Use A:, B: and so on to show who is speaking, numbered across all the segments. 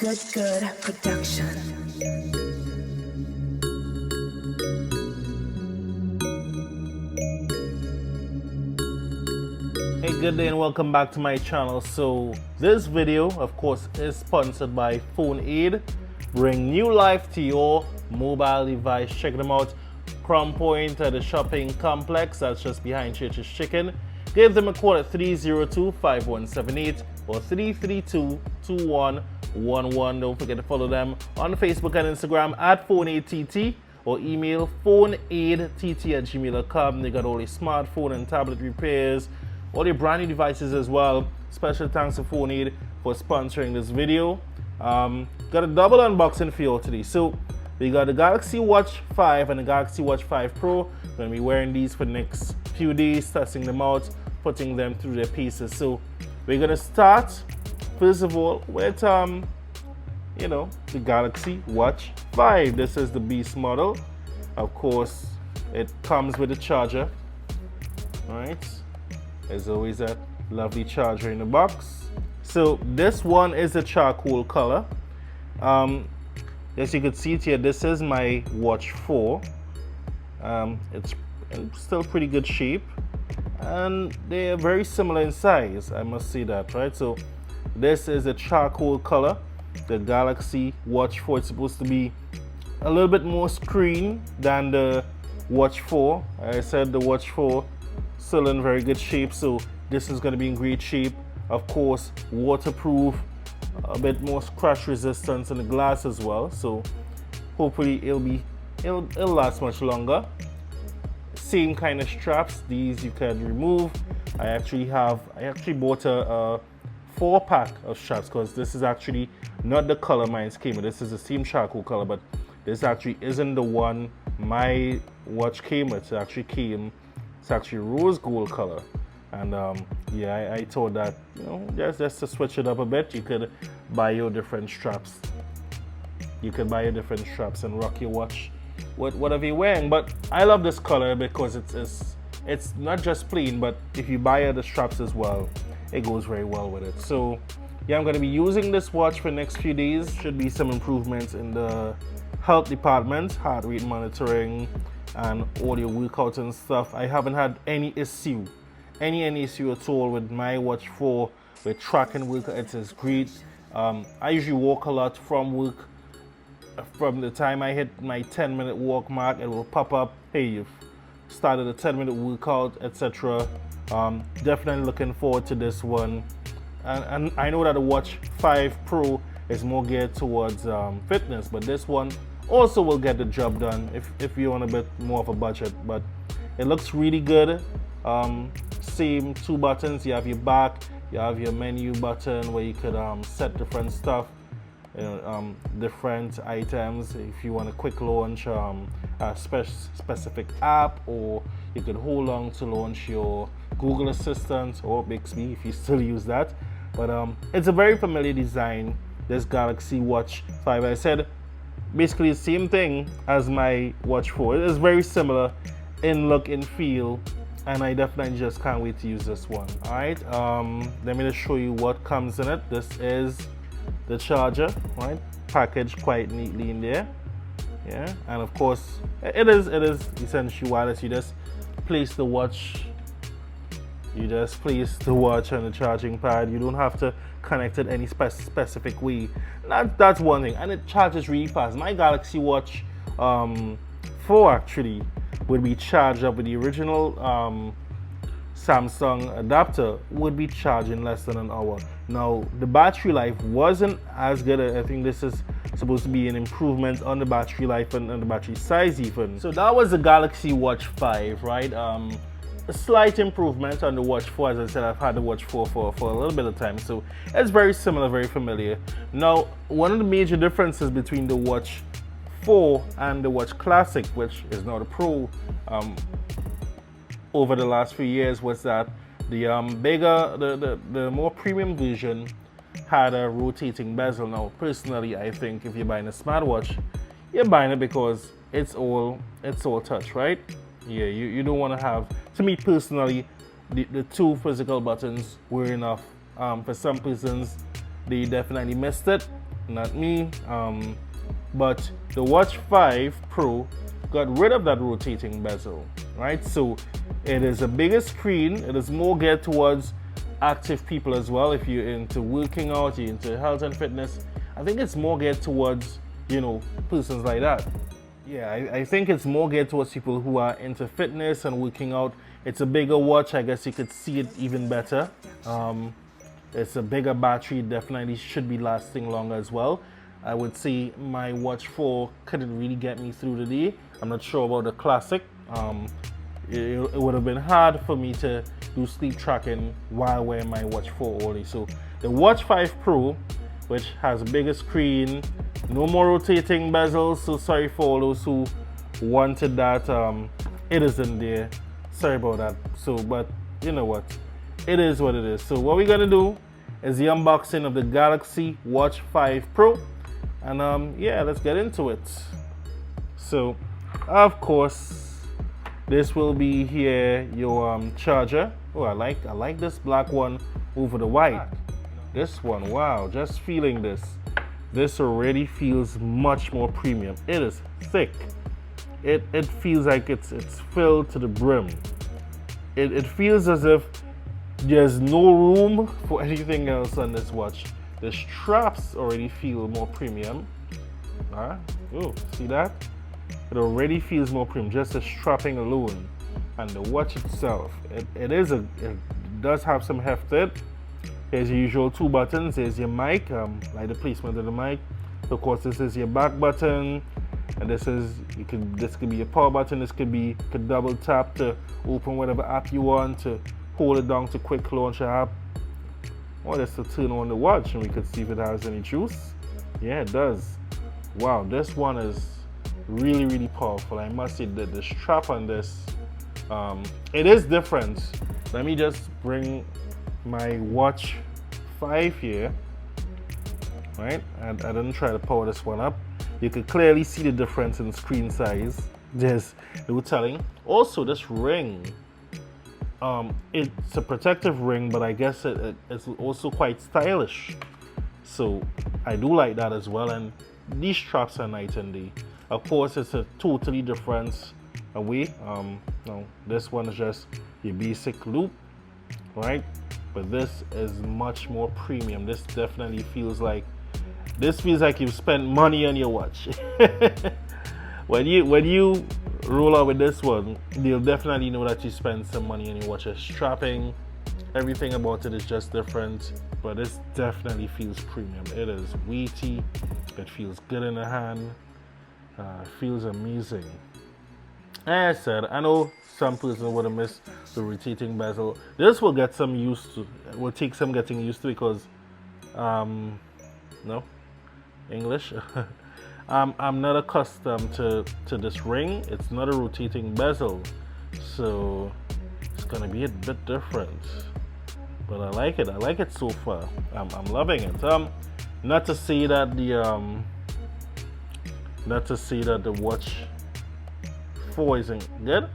A: Good production.
B: Hey, good day and welcome back to my channel. So this video of course is sponsored by Furine. Bring new life to your mobile device. Check them out. Crown Point at the shopping complex that's just behind Church's Chicken. Give them a call at 302-5178 or 332-2111. Don't forget to follow them on Facebook and Instagram at PhoneAidTT or email phoneaidtt@gmail.com. They got all your smartphone and tablet repairs, all your brand new devices as well. Special thanks to Furine for sponsoring this video. Got a double unboxing for you all today. So we got the Galaxy Watch 5 and the Galaxy Watch 5 Pro. I'm going to be wearing these for the next few days, testing them out, putting them through their paces. So we're going to start, first of all, with, the Galaxy Watch 5. This is the Beast model. Of course, it comes with a charger. All right. There's always that lovely charger in the box. So this one is a charcoal color. As you can see here, this is my Watch 4. It's in still pretty good shape, and they're very similar in size, I must say that, right? So this is a charcoal color. The Galaxy Watch 4 is supposed to be a little bit more screen than the Watch 4. I said the Watch 4 still in very good shape, so this is going to be in great shape. Of course, waterproof, a bit more scratch resistance in the glass as well, so hopefully it'll last much longer. Same kind of straps, these you can remove. I actually bought a 4-pack of straps because this is actually not the color mine came with. This is the same charcoal color, but this actually isn't the one my watch came with. It's actually rose gold color. And yeah, I thought that, just to switch it up a bit, you could buy your different straps. You could buy your different straps and rock your watch with whatever you're wearing. But I love this color because it's not just plain, but if you buy the straps as well, it goes very well with it. So yeah, I'm going to be using this watch for the next few days. Should be some improvements in the health department, heart rate monitoring, and all your workouts and stuff. I haven't had any issue at all with my Watch 4 with tracking work. It is great. I usually walk a lot from work. From the time I hit my 10-minute walk mark, it will pop up, hey, you've started a 10-minute workout, etc. Definitely looking forward to this one. And I know that the Watch 5 Pro is more geared towards fitness, but this one also will get the job done if you're on a bit more of a budget. But it looks really good. Same 2 buttons. You have your back, you have your menu button where you could set different stuff, different items. If you want a quick launch a specific app, or you could hold on to launch your Google Assistant or Bixby if you still use that. But it's a very familiar design, this Galaxy Watch 5. I said basically the same thing as my Watch 4. It is very similar in look and feel, and I definitely just can't wait to use this one. All right, let me just show you what comes in it. This is the charger, right? Packaged quite neatly in there. Yeah, and of course it is essentially wireless. You just place the watch. You just place the watch on the charging pad. You don't have to connect it any specific way. That's one thing, and it charges really fast. My Galaxy Watch 4 actually would be charged up with the original Samsung adapter, would be charged in less than an hour. Now the battery life wasn't as good. I think this is supposed to be an improvement on the battery life and the battery size even. So that was the Galaxy Watch 5, right? A slight improvement on the Watch 4. As I said, I've had the Watch 4 for a little bit of time, so it's very similar, very familiar. Now, one of the major differences between the Watch 4 and the Watch Classic, which is now the Pro, over the last few years, was that the bigger, the more premium version had a rotating bezel. Now, personally, I think if you're buying a smartwatch, you're buying it because it's all touch, right? Yeah, you don't want to have. To me personally, the 2 physical buttons were enough. For some persons, they definitely missed it. not me. But the Watch 5 Pro got rid of that rotating bezel, right? So it is a bigger screen. It is more geared towards active people as well. If you're into working out, you're into health and fitness, I think it's more geared towards, you know, persons like that. Yeah, I think it's more geared towards people who are into fitness and working out. It's a bigger watch. I guess you could see it even better. It's a bigger battery. Definitely should be lasting longer as well. I would say my Watch 4 couldn't really get me through the day. I'm not sure about the Classic. It would have been hard for me to do sleep tracking while wearing my Watch 4 only. So the Watch 5 Pro, which has a bigger screen, no more rotating bezels. So sorry for all those who wanted that. It isn't there. Sorry about that. So, but you know what? It is what it is. So what we're gonna do is the unboxing of the Galaxy Watch 5 Pro. And yeah, let's get into it. So, of course, this will be here your charger. Oh, I like this black one over the white. This one, wow, just feeling this. This already feels much more premium. It is thick. It feels like it's filled to the brim. It feels as if there's no room for anything else on this watch. The straps already feel more premium. Oh, see that? It already feels more premium, just the strapping alone. And the watch itself, it does have some heft to it. Here's your usual 2 buttons. There's your mic, like the placement of the mic. Of course, this is your back button, and this could be a power button. This could double tap to open whatever app you want, to hold it down to quick launch an app, or just to turn on the watch and we could see if it has any juice. Yeah, it does. Wow, this one is really, really powerful. I must say that the strap on this, it is different. Let me just bring my Watch 5 here, right? And I didn't try to power this one up. You could clearly see the difference in screen size. There's no telling. Also, this ring, it's a protective ring, but I guess it's also quite stylish. So I do like that as well. And these straps are night and day. Of course, it's a totally different way. No, this one is just your basic loop, right? But this is much more premium. This definitely feels like you've spent money on your watch. When you roll out with this one, you'll definitely know that you spent some money on your watch. Strapping, everything about it is just different, but this definitely feels premium. It is weighty, it feels good in the hand, it feels amazing. As I said, I know some person would have missed the rotating bezel. This will get some used to. It will take some getting used to because, no, English. I'm not accustomed to this ring. It's not a rotating bezel, so it's gonna be a bit different. But I like it. I like it so far. I'm loving it. Not to say that the Watch 4 isn't good.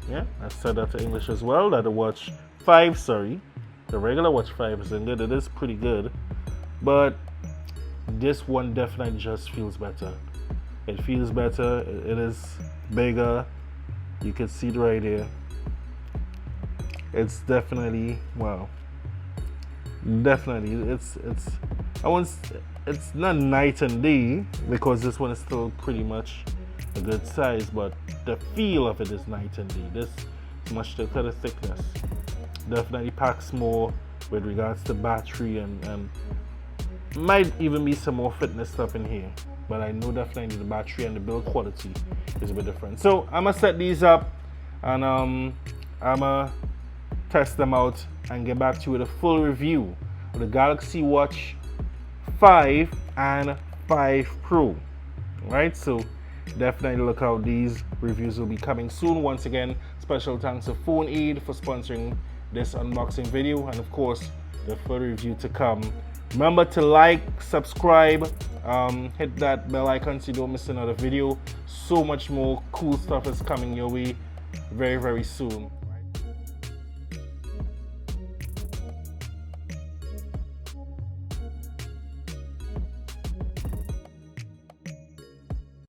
B: Yeah, I said that to English as well. That the Watch 5, sorry, the regular Watch 5 isn't good. It is pretty good, but this one definitely just feels better. It feels better. It is bigger. You can see it right here. It's definitely, wow. Definitely, it's not night and day because this one is still pretty much a good size, but the feel of it is night and day. This is much thicker, the thickness. Definitely packs more with regards to battery and might even be some more fitness stuff in here. But I know definitely the battery and the build quality is a bit different. So I'm gonna set these up and I'm gonna test them out and get back to you with a full review of the Galaxy Watch 5 and 5 Pro. Right, so definitely look out. These reviews will be coming soon. Once again, special thanks to Phone Aid for sponsoring this unboxing video, and of course the full review to come. Remember to like, subscribe, hit that bell icon so you don't miss another video. So much more cool stuff is coming your way very, very soon.